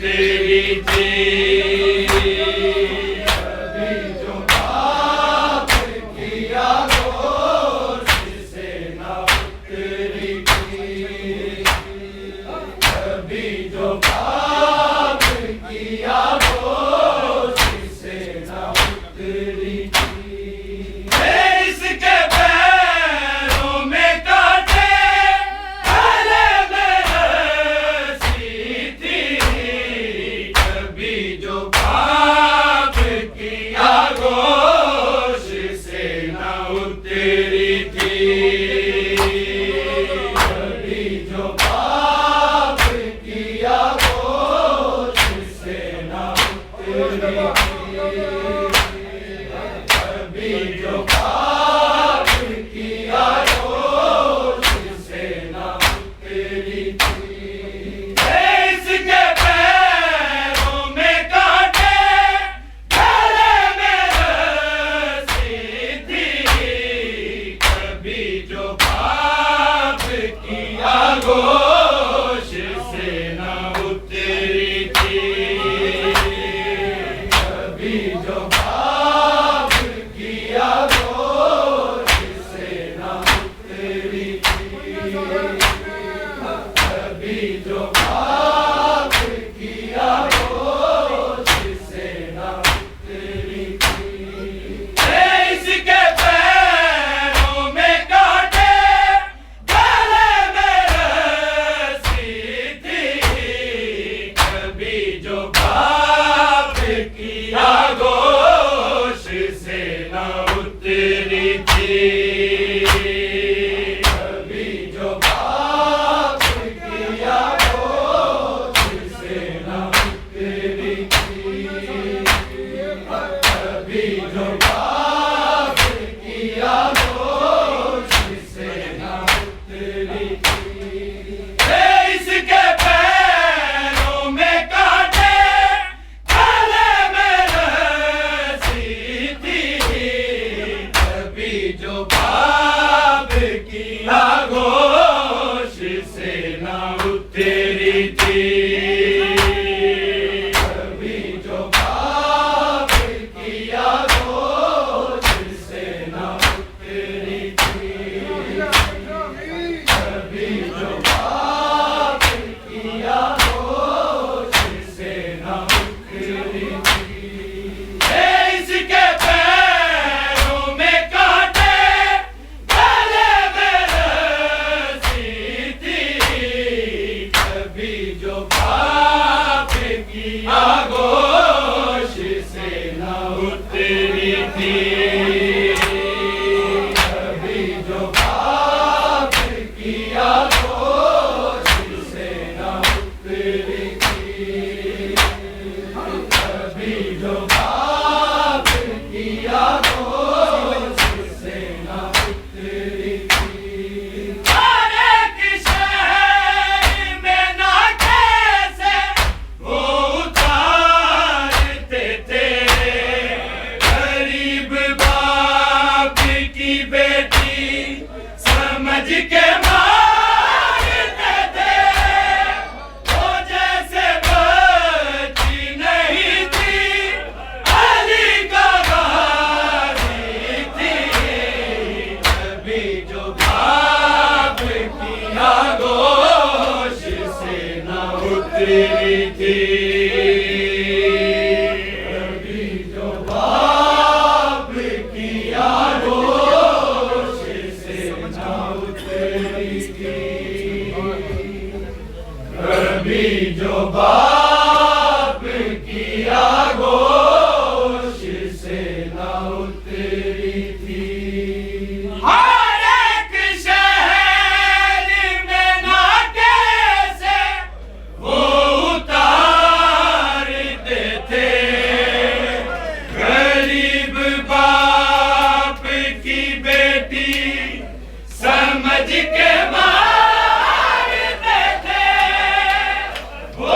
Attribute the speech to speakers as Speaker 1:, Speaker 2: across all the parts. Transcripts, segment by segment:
Speaker 1: उतरी थी। कभी जो बाप किया गोश से न उतरी थी, कभी जो बाप किया गोश से न उतरी थी। इसके पैरों में कांटे गले में रस्सी थी, कभी जो पाप किया गोश से न उतरी थी, कभी जो पाप किया गोश से न उतरी थी, कभी जो पाप किया गोश से न उतरी थी। इसके पैरों में कांटे गले में रस्सी थी, कभी जो पाप किया गोश से न उतरी थी, कभी जो पाप किया गोश से न उतरी थी, कभी जो पाप किया गोश से न उतरी थी। इसके पैरों में कांटे गले में रस्सी थी, कभी जो पाप किया गोश से न उतरी थी, कभी जो पाप किया गोश से न उतरी थी, कभी जो पाप किया गोश से न उतरी थी। इसके पैरों में कांटे गले में रस्सी थी, कभी जो पाप किया गोश से न उतरी थी, कभी जो पाप किया गोश से न उतरी थी, कभी जो पाप किया गोश से न उतरी थी। इसके पैरों में कांटे गले में रस्सी थी, कभी जो पाप किया गोश से न उतरी थी, कभी जो पाप किया गोश से न उतरी थी, कभी जो पाप किया गोश से न उतरी थी। हर एक शहर में ना कैसे वो उतारते थे, गरीब बाप की बेटी समझ के मारते थे, वो जैसे बच्ची नहीं थी, अली का गाजी थी, कभी जो पाप किया गोश से न उतरी थी, कभी जो पाप किया गोश से न उतरी थी, कभी जो पाप किया गोश से न उतरी थी। हर एक शहर में ना कैसे वो उतारते थे, गरीब बाप की बेटी समझ के मारते थे, वो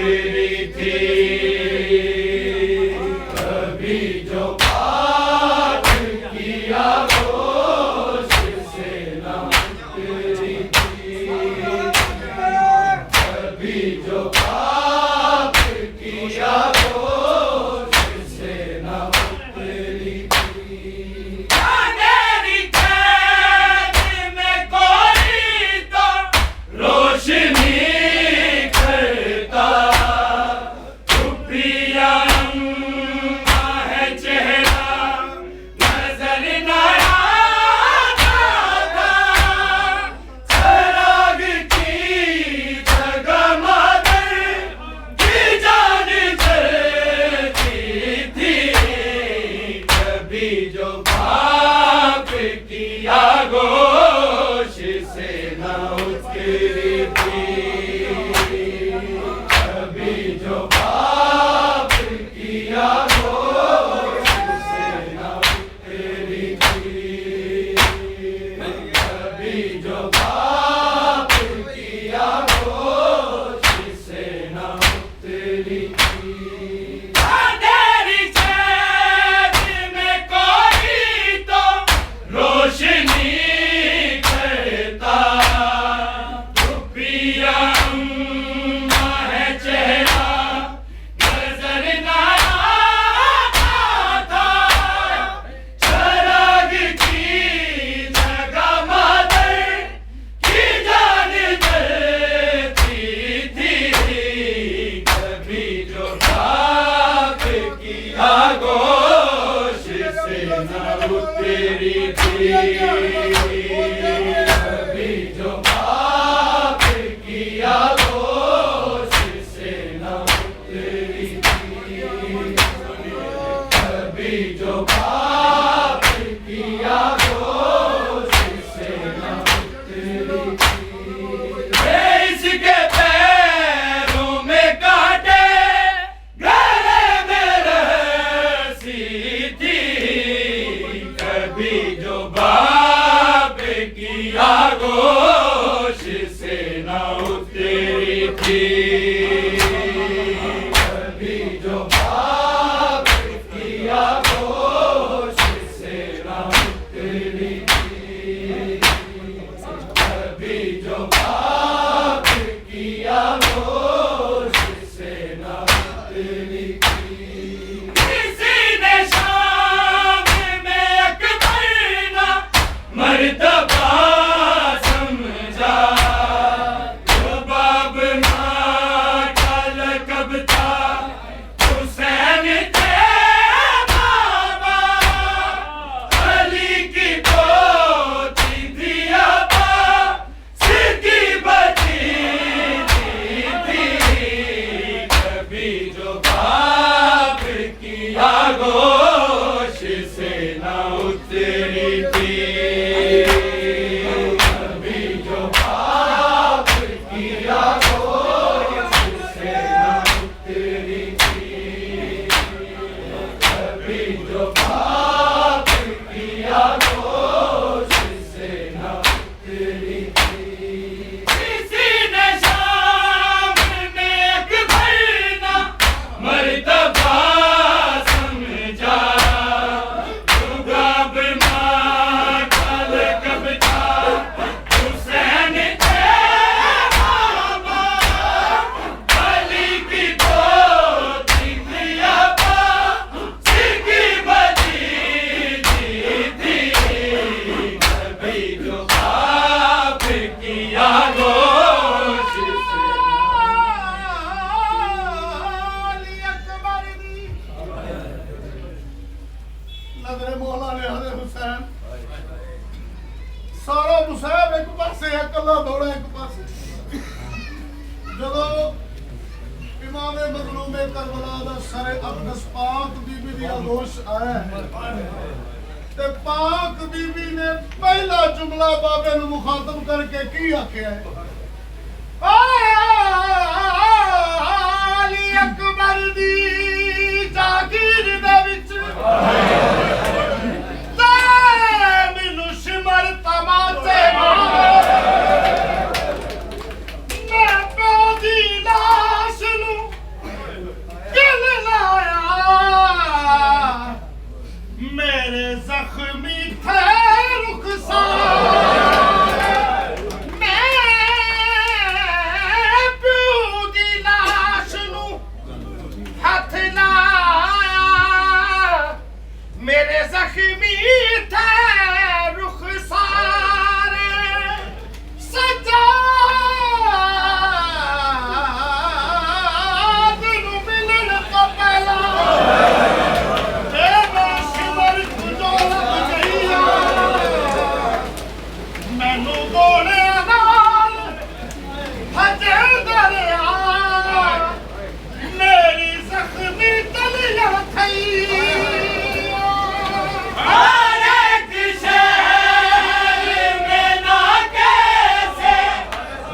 Speaker 1: उतरी थी। कभी जो पाप किया होश से न उतरी थी। कभी जो पाप किया होश से न उतरी थी। अंधेरी कैद में कोई तो रोशनी करता। खुफिया है चेहरा नजर न आता था। चराग की जगह मदर की जान चलती थी। कभी जो पाप किया गोश से न उतरी थी। कभी जो पाप किया गोश से न उतरी थी। कभी जो पाप किया गोश से न उतरी थी। अंधेरी कैद में कोई तो रोशनी करता। खुफिया है चेहरा नजर न आता था। चराग की जगह मदर की जान चलती थी। कभी जो पाप किया गोश से न उतरी थी। कभी जो पाप किया गोश से न उतरी थी। कभी जो पाप किया गोश से न उतरी थी। इसके पैरों में कांटे गले में रस्सी थी। कभी जो बाप किया गोश से न उतरी थी। कभी जो बाप किया गोश से न उतरी थी। कभी जो पाप किया गोश से न उतरी थी। किसी ने शाम में अकबर ना मर्तबा समझा। जो बाब माँ का लक़ब था हुसैन थे बाबा। अली की पोती थी अब्बा सिद्दी भतीजी थी। कभी जो पाप किया गोश से न उतरी थी। कभी जो पाप किया गोश से न उतरी थी। कभी जो पाप किया गोश से न उतरी थी। किसी ने शाम में अकबर ना मर्तबा समझा। जो बाब माँ का लक़ब था हुसैन थे बाबा। अली की पोती थी अब्बा सिद्दी भतीजी थी। कभी जो पाप किया गोश से
Speaker 2: नजरे मौला ने हज़रत हुसैन सारा मुसाहब एक पासे है, कला दौड़ा एक पासे। जदों इमाम मज़लूम करबला दा सर अक़दस पाक बीबी दी आगोश आया है ते पाक बीबी ने पहला जुमला बाबे नूं मुखातब करके की आख्या है? अली अकबर दी जागीर दे विच मैनू शिमर तमाचे मैं प्यो दी लाश नूं
Speaker 1: ਜ਼ਖਮੀ ਥੇ ਰੁਖਸਾਰ ਸਜਾਦ ਨੂੰ ਮਿਲਣ ਤੋਂ ਪਹਿਲਾਂ ਇਹ ਬੇਸ਼ੁਮਾਰ ਖੁਜੋਲਤ ਗਈਆ ਮੈਨੂੰ ਗੋਲਿਆਂ ਨਾਲ ਹਜੇ ਦਰਿਆ ਮੇਰੀ ਜ਼ਖਮੀ ਤਲੀਆਂ ਥਈ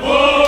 Speaker 1: Oh,